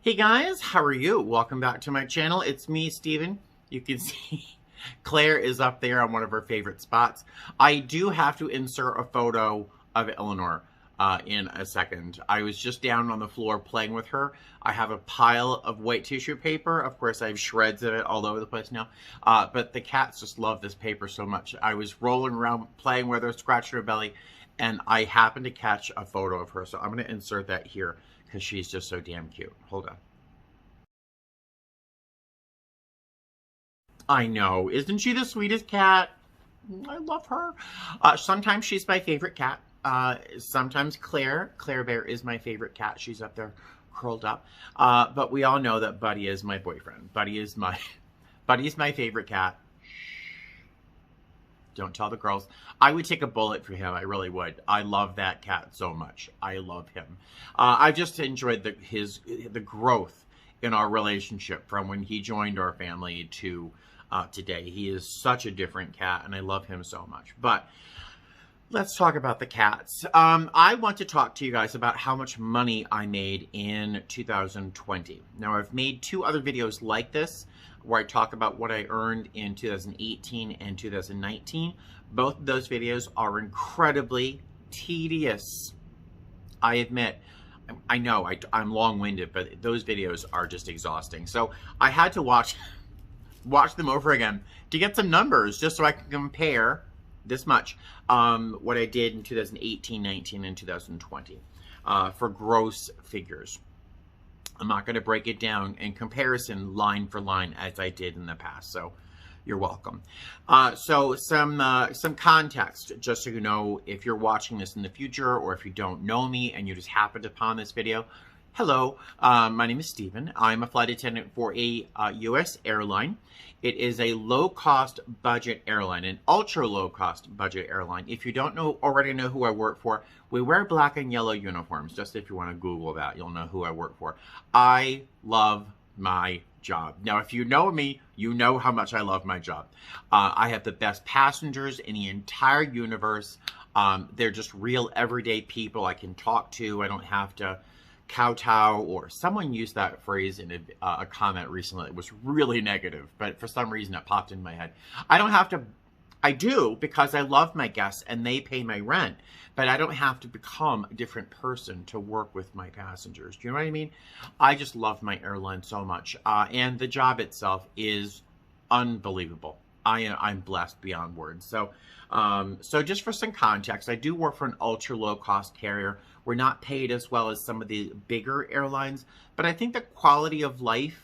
Hey guys, how are you? Welcome back to my channel. It's me, Steven. You can see Claire is up there on one of her favorite spots. I do have to insert a photo of Eleanor in a second. I was just down on the floor playing with her. I have a pile of white tissue paper. Of course, I have shreds of it all over the place now. But the cats just love this paper so much. I was rolling around playing with her, scratching her belly, and I happened to catch a photo of her. So I'm going to insert that here because she's just so damn cute. Hold on. I know. Isn't she the sweetest cat? I love her. Sometimes she's my favorite cat. Sometimes Claire Bear is my favorite cat. She's up there curled up. But we all know that Buddy is my boyfriend. Buddy's my favorite cat. Don't tell the girls. I would take a bullet for him. I really would. I love that cat so much. I love him. I just enjoyed the growth in our relationship from when he joined our family to today. He is such a different cat, and I love him so much. But let's talk about the cats. I want to talk to you guys about how much money I made in 2020. Now, I've made two other videos like this where I talk about what I earned in 2018 and 2019. Both of those videos are incredibly tedious. I admit. I know I'm long-winded, but those videos are just exhausting. So I had to watch them over again to get some numbers just so I can compare this much what I did in 2018, 19, and 2020 for gross figures. I'm not going to break it down in comparison line for line as I did in the past. So you're welcome. So some context, just so you know, if you're watching this in the future or if you don't know me and you just happened upon this video. Hello, my name is Steven. I'm a flight attendant for a U.S. airline. It is a low-cost budget airline, an ultra low-cost budget airline. If you don't already know who I work for, we wear black and yellow uniforms. Just if you want to Google that, you'll know who I work for. I love my job. Now, if you know me, you know how much I love my job. I have the best passengers in the entire universe. They're just real everyday people I can talk to. I don't have to kowtow, or someone used that phrase in a comment recently. It was really negative, but for some reason it popped in my head. I don't have to. I do, because I love my guests and they pay my rent, but I don't have to become a different person to work with my passengers. Do you know what I mean? I just love my airline so much, and the job itself is unbelievable. I'm blessed beyond words. So, so just for some context, I do work for an ultra low cost carrier. We're not paid as well as some of the bigger airlines, but I think the quality of life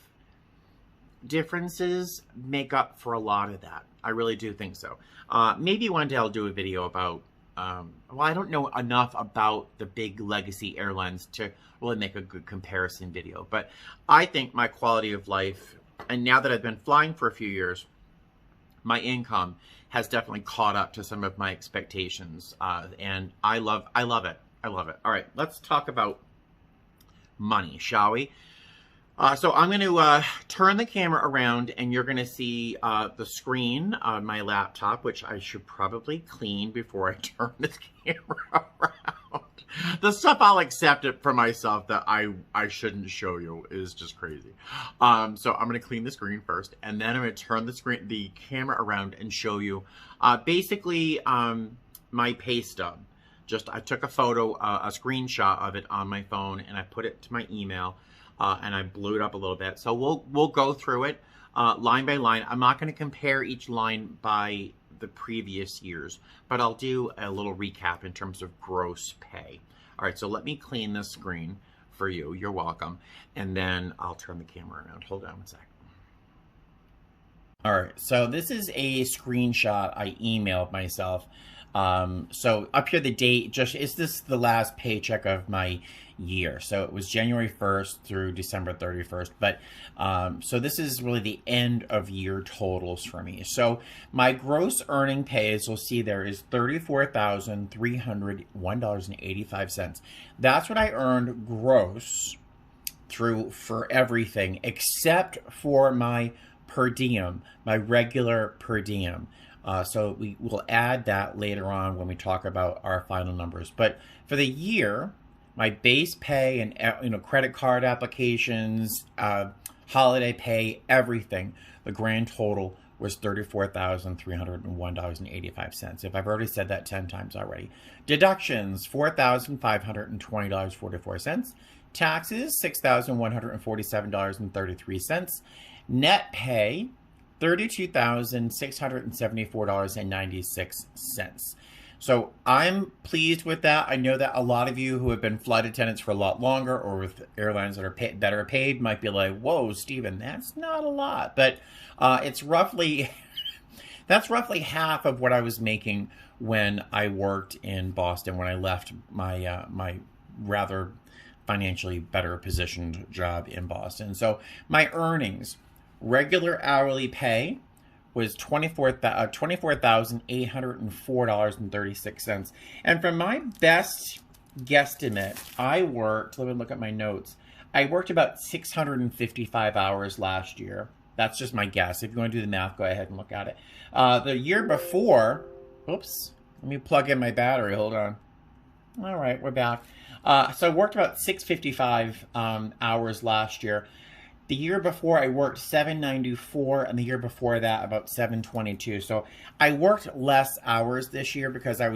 differences make up for a lot of that. I really do think so. Maybe one day I'll do a video about, well, I don't know enough about the big legacy airlines to really make a good comparison video, but I think my quality of life, and now that I've been flying for a few years, my income has definitely caught up to some of my expectations, and I love it. I love it. All right, let's talk about money, shall we? So I'm going to turn the camera around, and you're going to see the screen on my laptop, which I should probably clean before I turn this camera around. The stuff I'll accept it for myself that I shouldn't show you is just crazy. So I'm going to clean the screen first, and then I'm going to turn the camera around and show you basically my pay stub. I took a photo, a screenshot of it on my phone, and I put it to my email, and I blew it up a little bit. So we'll go through it line by line. I'm not going to compare each line by the previous years, but I'll do a little recap in terms of gross pay. All right, so let me clean the screen for you. You're welcome. And then I'll turn the camera around. Hold on one second. All right, so this is a screenshot I emailed myself. So up here, the date, is this the last paycheck of my year? So it was January 1st through December 31st. But, so this is really the end of year totals for me. So my gross earning pay, as you'll see there, is $34,301.85. That's what I earned gross for everything except for my per diem, my regular per diem. So we will add that later on when we talk about our final numbers. But for the year, my base pay and credit card applications, holiday pay, everything, the grand total was $34,301.85. If I've already said that 10 times already. Deductions, $4,520.44. Taxes, $6,147.33. Net pay, $32,674.96. So I'm pleased with that. I know that a lot of you who have been flight attendants for a lot longer, or with airlines that are better paid, might be like, "Whoa, Stephen, that's not a lot." But it's roughly that's roughly half of what I was making when I worked in Boston, when I left my my rather financially better positioned job in Boston. So my earnings, regular hourly pay, was $24,804.36. And from my best guesstimate, I worked, let me look at my notes, I worked about 655 hours last year. That's just my guess. If you want to do the math, go ahead and look at it. The year before, oops, let me plug in my battery, hold on. All right, we're back. So I worked about 655 hours last year. The year before, I worked 794, and the year before that, about 722. So I worked less hours this year because I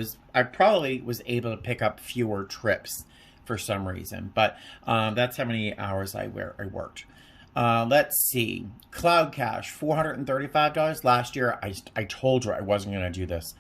probably was able to pick up fewer trips for some reason. But that's how many hours I worked. Let's see. Cloud Cash, $435. Last year, I told you I wasn't going to do this.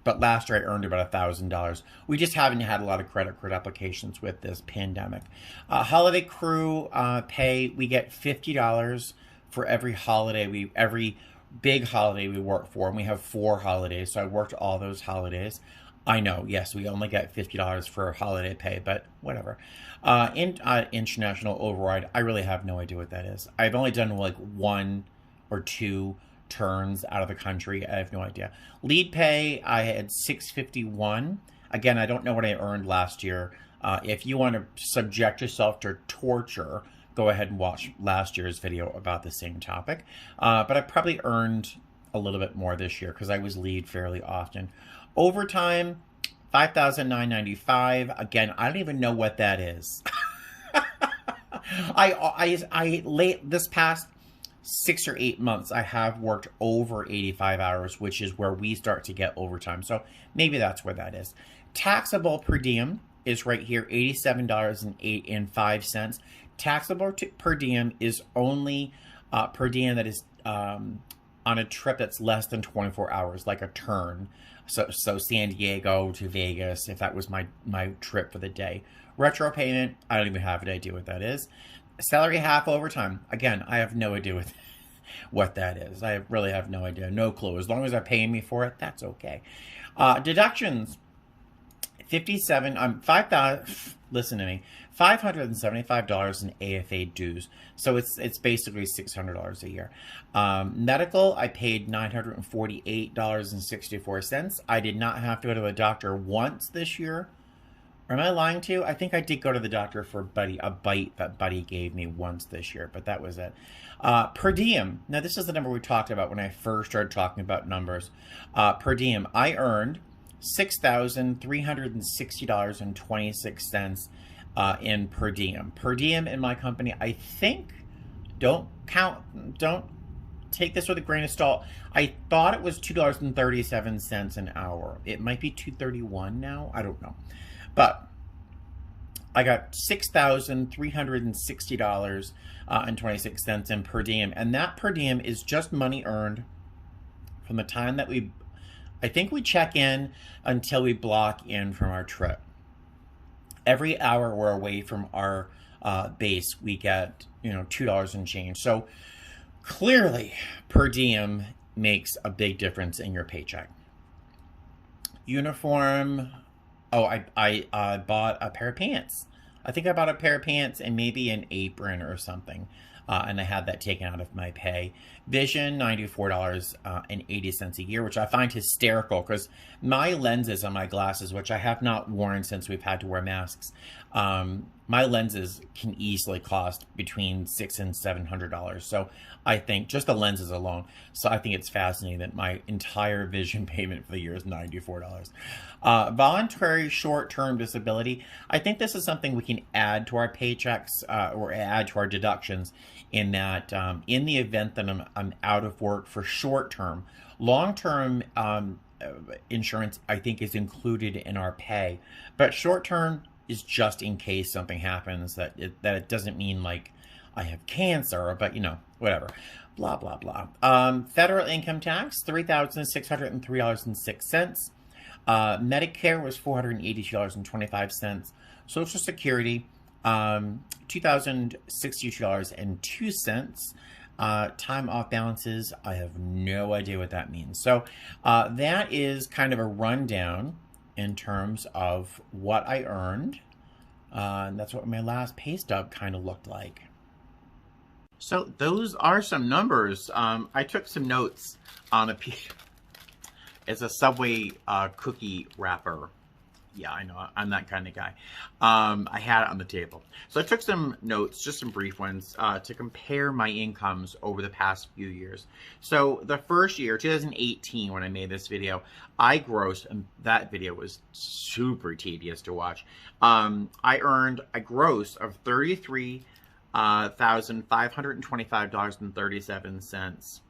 But last year I earned about $1,000. We just haven't had a lot of credit card applications with this pandemic. Holiday crew pay, we get $50 for every holiday, every big holiday we work for, and we have 4 holidays, so I worked all those holidays. I know, yes, we only get $50 for holiday pay, but whatever. International override, I really have no idea what that is. I've only done like 1 or 2 turns out of the country. I have no idea. Lead pay, I had $651. Again, I don't know what I earned last year. If you want to subject yourself to torture, go ahead and watch last year's video about the same topic. But I probably earned a little bit more this year because I was lead fairly often. Overtime, $5,995. Again, I don't even know what that is. This past 6 or 8 months, I have worked over 85 hours, which is where we start to get overtime. So maybe that's where that is. Taxable per diem is right here, $87.05. Taxable per diem is only per diem that is on a trip that's less than 24 hours, like a turn. So San Diego to Vegas, if that was my trip for the day. Retro payment, I don't even have an idea what that is. Salary half overtime. Again, I have no idea what that is. I really have no idea. No clue. As long as they're paying me for it, that's okay. Deductions. 5,000, listen to me, $575 in AFA dues. So it's basically $600 a year. Medical, I paid $948.64. I did not have to go to the doctor once this year. Am I lying to you? I think I did go to the doctor for a bite that Buddy gave me once this year, but that was it. Per diem. Now, this is the number we talked about when I first started talking about numbers. Per diem, I earned $6,360.26 in per diem. Per diem in my company, I think, don't take this with a grain of salt. I thought it was $2.37 an hour. It might be $2.31 now. I don't know. But I got $6,360.26 in per diem. And that per diem is just money earned from the time that I think we check in until we block in from our trip. Every hour we're away from our base, we get, $2 and change. So clearly, per diem makes a big difference in your paycheck. Uniform. Oh, I bought a pair of pants. I think I bought a pair of pants and maybe an apron or something. And I had that taken out of my pay. Vision, $94.80 a year, which I find hysterical because my lenses on my glasses, which I have not worn since we've had to wear masks, My lenses can easily cost between $600 and $700. So I think just the lenses alone. So I think it's fascinating that my entire vision payment for the year is $94. Voluntary short-term disability. I think this is something we can add to our paychecks or add to our deductions in that in the event that I'm out of work for short-term, long-term insurance, I think, is included in our pay. But short-term is just in case something happens that it doesn't mean like I have cancer, but you know, whatever. Blah, blah, blah. Federal income tax, $3,603.06. Medicare was $482.25. Social Security, $2,062.02. Time off balances, I have no idea what that means. So that is kind of a rundown in terms of what I earned. And that's what my last pay stub kind of looked like. So those are some numbers. I took some notes on a piece. It's a Subway cookie wrapper. Yeah, I know. I'm that kind of guy. I had it on the table. So I took some notes, just some brief ones, to compare my incomes over the past few years. So the first year, 2018, when I made this video, I grossed, and that video was super tedious to watch. I earned a gross of $33,525.37.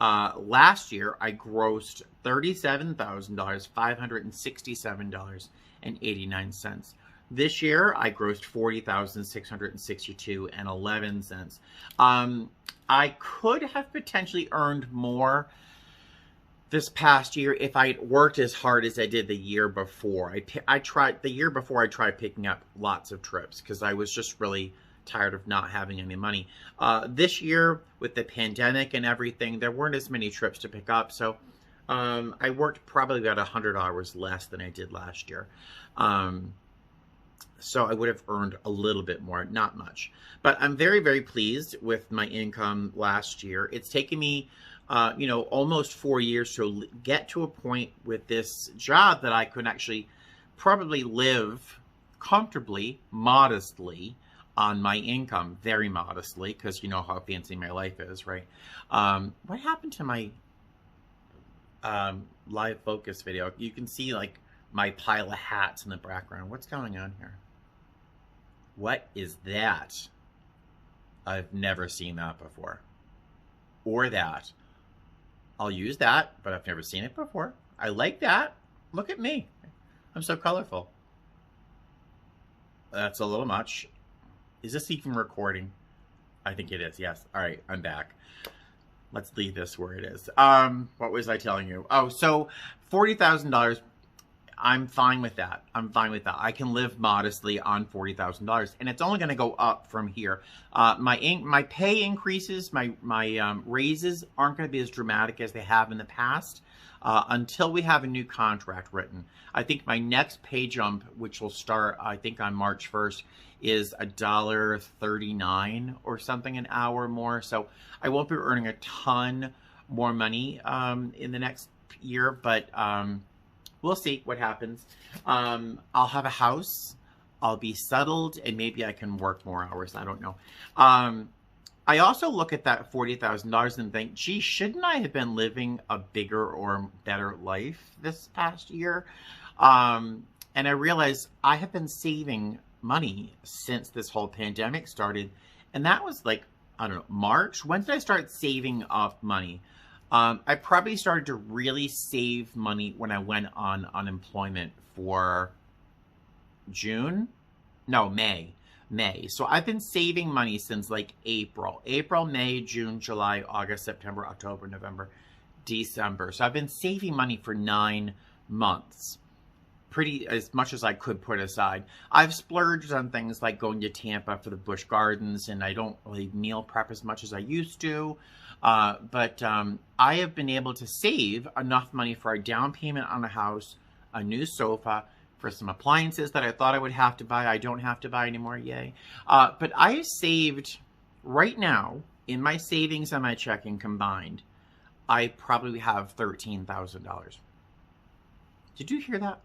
Last year, I grossed $37,567.89. This year, I grossed $40,662.11. I could have potentially earned more this past year if I worked as hard as I did the year before. I tried picking up lots of trips because I was just really tired of not having any money. This year, with the pandemic and everything, there weren't as many trips to pick up, so I worked probably about 100 hours less than I did last year. So I would have earned a little bit more, not much. But I'm very, very pleased with my income last year. It's taken me, you know, almost 4 years to get to a point with this job that I could actually probably live comfortably, modestly, on my income, very modestly, because you know how fancy my life is, right? What happened to my live focus video? You can see like my pile of hats in the background. What's going on here? What is that? I've never seen that before. Or that. I'll use that, but I've never seen it before. I like that. Look at me. I'm so colorful. That's a little much. Is this even recording? I think it is, yes. All right, I'm back. Let's leave this where it is. What was I telling you? Oh, so $40,000, I'm fine with that. I'm fine with that. I can live modestly on $40,000, and it's only going to go up from here. My pay increases, my raises aren't going to be as dramatic as they have in the past until we have a new contract written. I think my next pay jump, which will start, I think, on March 1st, is $1.39 or something an hour more. So I won't be earning a ton more money in the next year, but we'll see what happens. I'll have a house, I'll be settled, and maybe I can work more hours. I don't know. I also look at that $40,000 and think, gee, shouldn't I have been living a bigger or better life this past year? And I realized I have been saving money since this whole pandemic started. And that was like, I don't know, March? When did I start saving up money? I probably started to really save money when I went on unemployment for June? No, May. So I've been saving money since like April, May, June, July, August, September, October, November, December. So I've been saving money for 9 months. Pretty as much as I could put aside. I've splurged on things like going to Tampa for the Busch Gardens, and I don't really meal prep as much as I used to. But I have been able to save enough money for a down payment on a house, a new sofa, for some appliances that I thought I would have to buy. I don't have to buy anymore, yay. But I saved, right now, in my savings and my checking combined, I probably have $13,000. Did you hear that?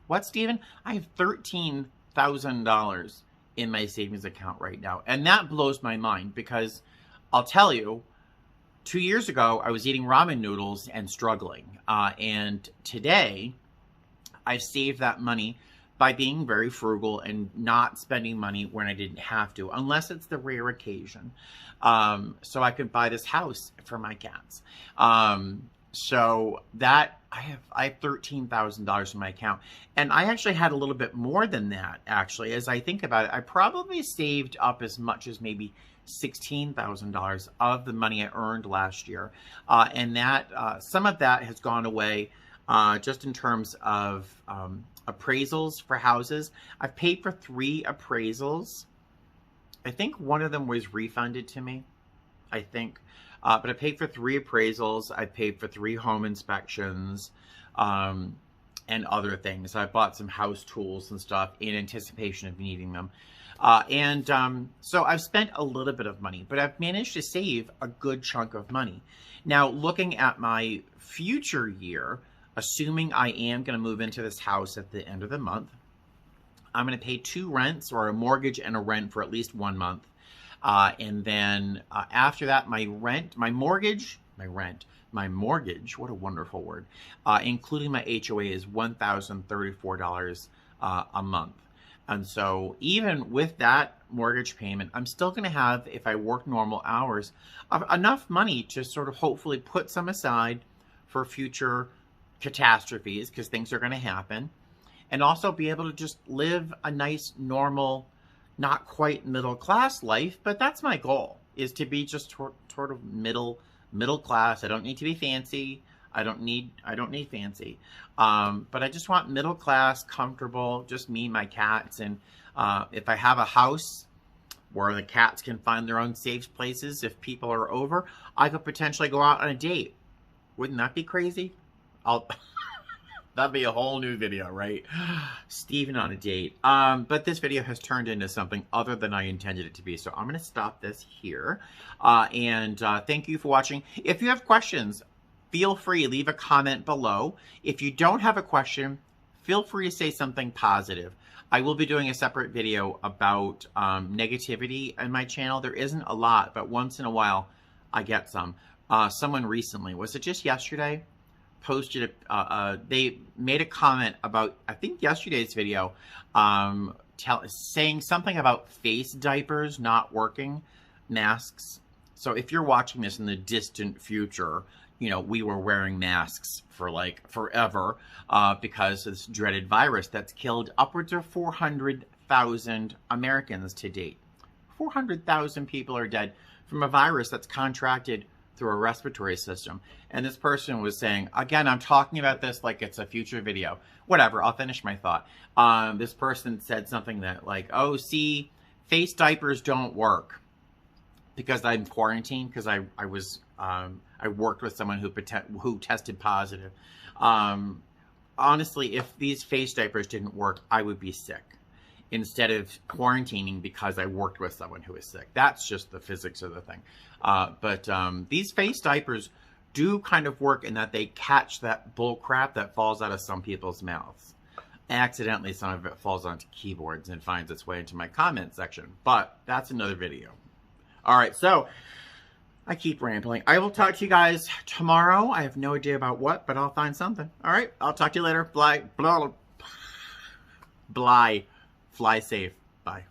What, Steven? I have $13,000 in my savings account right now. And that blows my mind because I'll tell you, 2 years ago, I was eating ramen noodles and struggling. And today, I've saved that money by being very frugal and not spending money when I didn't have to, unless it's the rare occasion. So I could buy this house for my cats. So that I have $13,000 in my account, and I actually had a little bit more than that. Actually, as I think about it, I probably saved up as much as maybe $16,000 of the money I earned last year, and that some of that has gone away just in terms of appraisals for houses. I've paid for 3 appraisals. I think one of them was refunded to me, I think. But I paid for 3 appraisals. I paid for 3 home inspections and other things. I bought some house tools and stuff in anticipation of needing them. So I've spent a little bit of money, but I've managed to save a good chunk of money. Now, looking at my future year, assuming I am going to move into this house at the end of the month, I'm going to pay 2 rents, or a mortgage and a rent, for at least 1 month. And then after that, my mortgage, what a wonderful word, including my HOA, is $1,034 a month. And so even with that mortgage payment, I'm still going to have, if I work normal hours, enough money to sort of hopefully put some aside for future catastrophes, because things are going to happen, and also be able to just live a nice, normal, not quite middle class life. But that's my goal, is to be just sort of middle class. I don't need to be fancy. I don't need fancy. But I just want middle class, comfortable, just me and my cats. And if I have a house where the cats can find their own safe places, if people are over, I could potentially go out on a date. Wouldn't that be crazy? That'd be a whole new video, right? Steven on a date. But this video has turned into something other than I intended it to be. So I'm going to stop this here. Thank you for watching. If you have questions, feel free, leave a comment below. If you don't have a question, feel free to say something positive. I will be doing a separate video about negativity on my channel. There isn't a lot, but once in a while I get some. Someone recently, was it just yesterday, posted they made a comment about, I think, yesterday's video, saying something about face diapers not working, masks. So if you're watching this in the distant future, you know, we were wearing masks for like forever because of this dreaded virus that's killed upwards of 400,000 Americans to date. 400,000 people are dead from a virus that's contracted through a respiratory system. And this person was saying, again, I'm talking about this like it's a future video. Whatever, I'll finish my thought. This person said something that like, oh, see, face diapers don't work because I'm quarantined, because I worked with someone who tested positive. Honestly, if these face diapers didn't work, I would be sick instead of quarantining because I worked with someone who is sick. That's just the physics of the thing. But these face diapers do kind of work in that they catch that bull crap that falls out of some people's mouths. Accidentally, some of it falls onto keyboards and finds its way into my comment section. But that's another video. All right, so I keep rambling. I will talk to you guys tomorrow. I have no idea about what, but I'll find something. All right, I'll talk to you later. Bye. Fly safe. Bye.